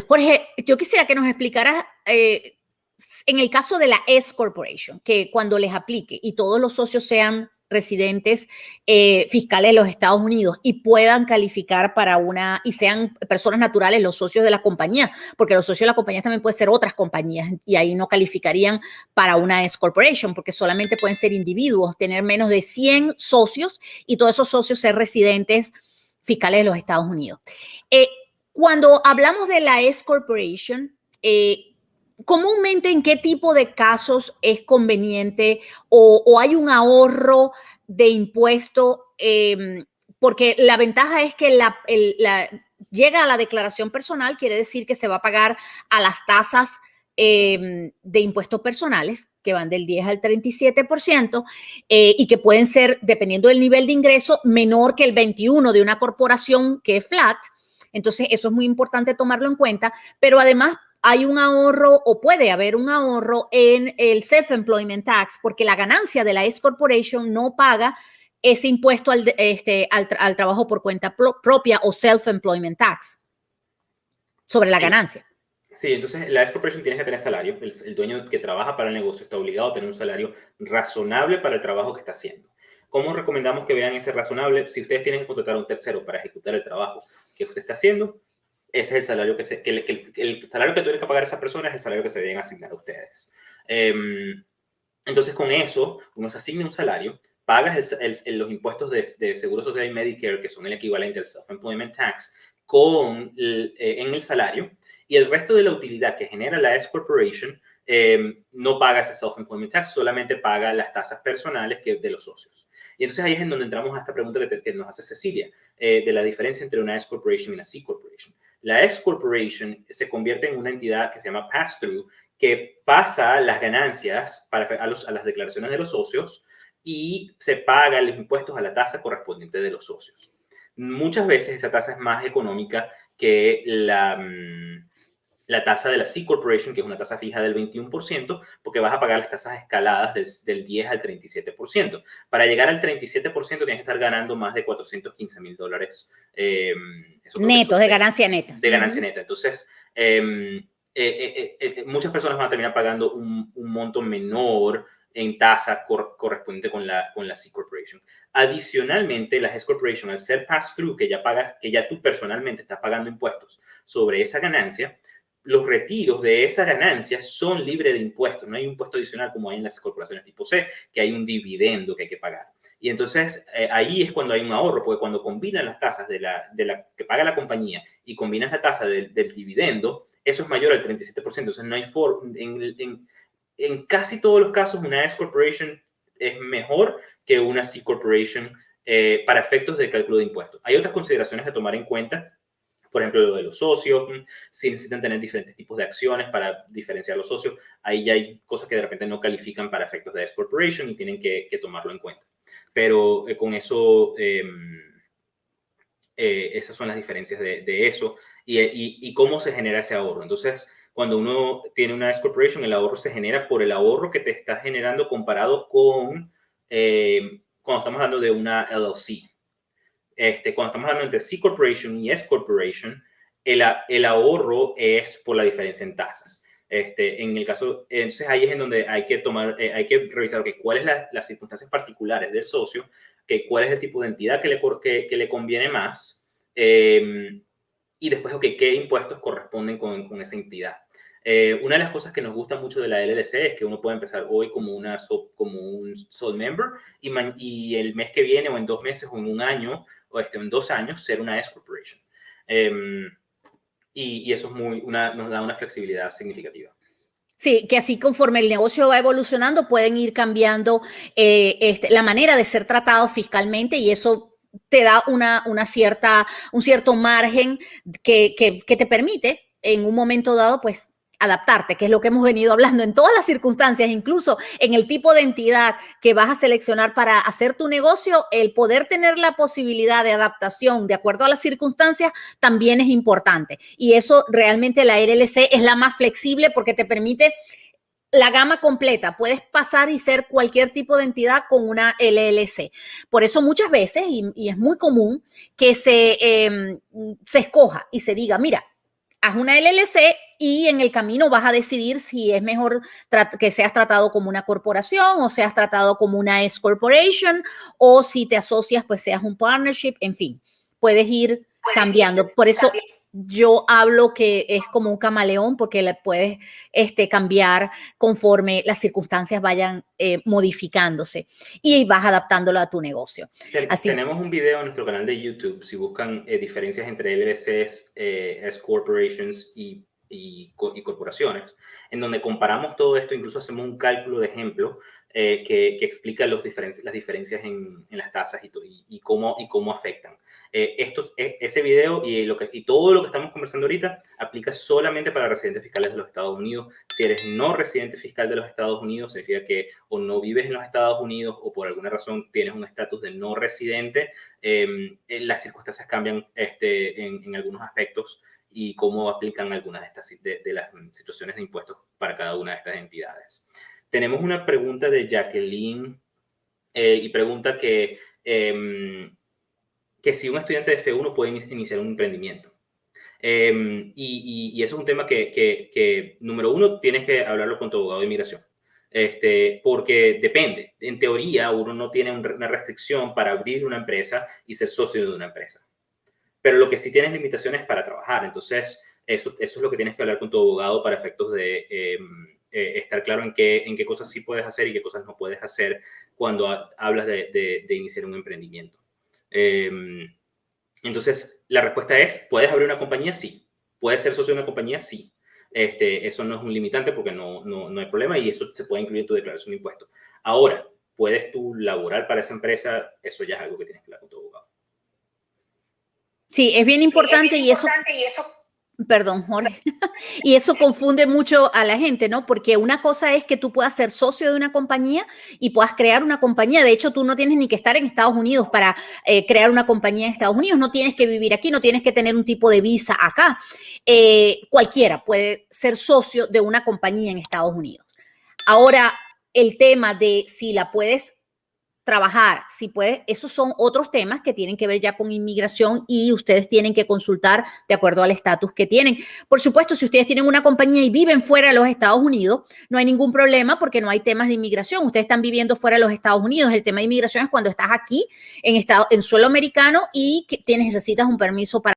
Jorge, yo quisiera que nos explicaras en el caso de la S Corporation, que cuando les aplique y todos los socios sean residentes fiscales de los Estados Unidos y puedan calificar para una, y sean personas naturales los socios de la compañía, porque los socios de la compañía también pueden ser otras compañías y ahí no calificarían para una S Corporation, porque solamente pueden ser individuos, tener menos de 100 socios y todos esos socios ser residentes fiscales de los Estados Unidos. Cuando hablamos de la S Corporation, comúnmente, ¿en qué tipo de casos es conveniente o hay un ahorro de impuesto? Porque la ventaja es que llega a la declaración personal, quiere decir que se va a pagar a las tasas de impuestos personales, que van del 10 al 37%, y que pueden ser, dependiendo del nivel de ingreso, menor que el 21% de una corporación que es flat. Entonces, eso es muy importante tomarlo en cuenta, pero además hay un ahorro o puede haber un ahorro en el self-employment tax, porque la ganancia de la S Corporation no paga ese impuesto al trabajo por cuenta propia o self-employment tax sobre la ganancia. Sí, entonces la S Corporation tiene que tener salario. El dueño que trabaja para el negocio está obligado a tener un salario razonable para el trabajo que está haciendo. ¿Cómo recomendamos que vean ese razonable? Si ustedes tienen que contratar a un tercero para ejecutar el trabajo que usted está haciendo, ese es el salario el salario que tiene que pagar esa persona es el salario que se deben asignar a ustedes. Entonces, con eso, uno se asigna un salario, pagas los impuestos de Seguro Social y Medicare, que son el equivalente al Self-Employment Tax, en el salario, y el resto de la utilidad que genera la S Corporation no paga ese Self-Employment Tax, solamente paga las tasas personales de los socios. Y entonces ahí es en donde entramos a esta pregunta que nos hace Cecilia, de la diferencia entre una S Corporation y una C Corporation. La S Corporation se convierte en una entidad que se llama pass-through, que pasa las ganancias a las declaraciones de los socios y se pagan los impuestos a la tasa correspondiente de los socios. Muchas veces esa tasa es más económica que la tasa de la C Corporation, que es una tasa fija del 21%, porque vas a pagar las tasas escaladas del 10 al 37%. Para llegar al 37% tienes que estar ganando más de $415,000. Netos, de ganancia neta. De ganancia neta. Entonces, muchas personas van a terminar pagando un monto menor en tasa correspondiente con la C Corporation. Adicionalmente, la S Corporation, al ser pass-through, que ya tú personalmente estás pagando impuestos sobre esa ganancia, los retiros de esa ganancia son libres de impuestos. No hay un impuesto adicional como hay en las corporaciones tipo C, que hay un dividendo que hay que pagar. Y entonces ahí es cuando hay un ahorro, porque cuando combinan las tasas de la que paga la compañía y combinas la tasa del dividendo, eso es mayor al 37%. Entonces no hay en casi todos los casos una S Corporation es mejor que una C Corporation para efectos de cálculo de impuestos. Hay otras consideraciones a tomar en cuenta. Por ejemplo, lo de los socios, si necesitan tener diferentes tipos de acciones para diferenciar los socios, ahí ya hay cosas que de repente no califican para efectos de S Corporation y tienen que tomarlo en cuenta. Pero con eso, esas son las diferencias de eso y cómo se genera ese ahorro. Entonces, cuando uno tiene una S Corporation, el ahorro se genera por el ahorro que te está generando comparado con cuando estamos hablando de una LLC. Cuando estamos hablando entre C Corporation y S Corporation, el ahorro es por la diferencia en tasas. En el caso, entonces ahí es en donde hay que revisar cuáles son las circunstancias particulares del socio, cuál es el tipo de entidad que le conviene más, y después, qué impuestos corresponden con esa entidad. Una de las cosas que nos gusta mucho de la LLC es que uno puede empezar hoy como un sole member y el mes que viene o en 2 meses o en un año o en 2 años ser una S Corporation. Y eso nos da una flexibilidad significativa. Sí, que así conforme el negocio va evolucionando pueden ir cambiando la manera de ser tratado fiscalmente y eso te da un cierto margen que te permite en un momento dado pues adaptarte, que es lo que hemos venido hablando en todas las circunstancias, incluso en el tipo de entidad que vas a seleccionar para hacer tu negocio, el poder tener la posibilidad de adaptación de acuerdo a las circunstancias también es importante. Y eso realmente la LLC es la más flexible porque te permite la gama completa. Puedes pasar y ser cualquier tipo de entidad con una LLC. Por eso muchas veces, y es muy común, que se escoja y se diga, mira, haz una LLC y en el camino vas a decidir si es mejor que seas tratado como una corporación o seas tratado como una S corporation, o si te asocias, pues seas un partnership, en fin, puedes ir cambiando. Por eso yo hablo que es como un camaleón, porque le puedes cambiar conforme las circunstancias vayan modificándose y vas adaptándolo a tu negocio. Así, tenemos un video en nuestro canal de YouTube, si buscan diferencias entre LLCs, S corporations y corporaciones, en donde comparamos todo esto, incluso hacemos un cálculo de ejemplo que explica las diferencias en las tasas y cómo afectan. Ese video y todo lo que estamos conversando ahorita aplica solamente para residentes fiscales de los Estados Unidos. Si eres no residente fiscal de los Estados Unidos, significa que o no vives en los Estados Unidos o por alguna razón tienes un estatus de no residente, las circunstancias cambian en algunos aspectos y cómo aplican algunas de las situaciones de impuestos para cada una de estas entidades. Tenemos una pregunta de Jacqueline y pregunta que si un estudiante de F1 puede iniciar un emprendimiento. Y eso es un tema que, número uno, tienes que hablarlo con tu abogado de inmigración. Porque depende. En teoría, uno no tiene una restricción para abrir una empresa y ser socio de una empresa. Pero lo que sí tienes limitaciones para trabajar. Entonces, eso es lo que tienes que hablar con tu abogado para efectos de estar claro en qué cosas sí puedes hacer y qué cosas no puedes hacer cuando hablas de iniciar un emprendimiento. Entonces, la respuesta es, ¿puedes abrir una compañía? Sí. ¿Puedes ser socio de una compañía? Sí. Eso no es un limitante porque no hay problema y eso se puede incluir en tu declaración de impuestos. Ahora, ¿puedes tú laborar para esa empresa? Eso ya es algo que tienes que hablar con tu abogado. Sí, es bien importante y eso... Perdón, Jorge. Y eso confunde mucho a la gente, ¿no? Porque una cosa es que tú puedas ser socio de una compañía y puedas crear una compañía. De hecho, tú no tienes ni que estar en Estados Unidos para crear una compañía en Estados Unidos. No tienes que vivir aquí, no tienes que tener un tipo de visa acá. Cualquiera puede ser socio de una compañía en Estados Unidos. Ahora, el tema de si la puedes trabajar, si puede, esos son otros temas que tienen que ver ya con inmigración y ustedes tienen que consultar de acuerdo al estatus que tienen. Por supuesto, si ustedes tienen una compañía y viven fuera de los Estados Unidos, no hay ningún problema porque no hay temas de inmigración. Ustedes están viviendo fuera de los Estados Unidos. El tema de inmigración es cuando estás aquí en suelo americano y que necesitas un permiso para...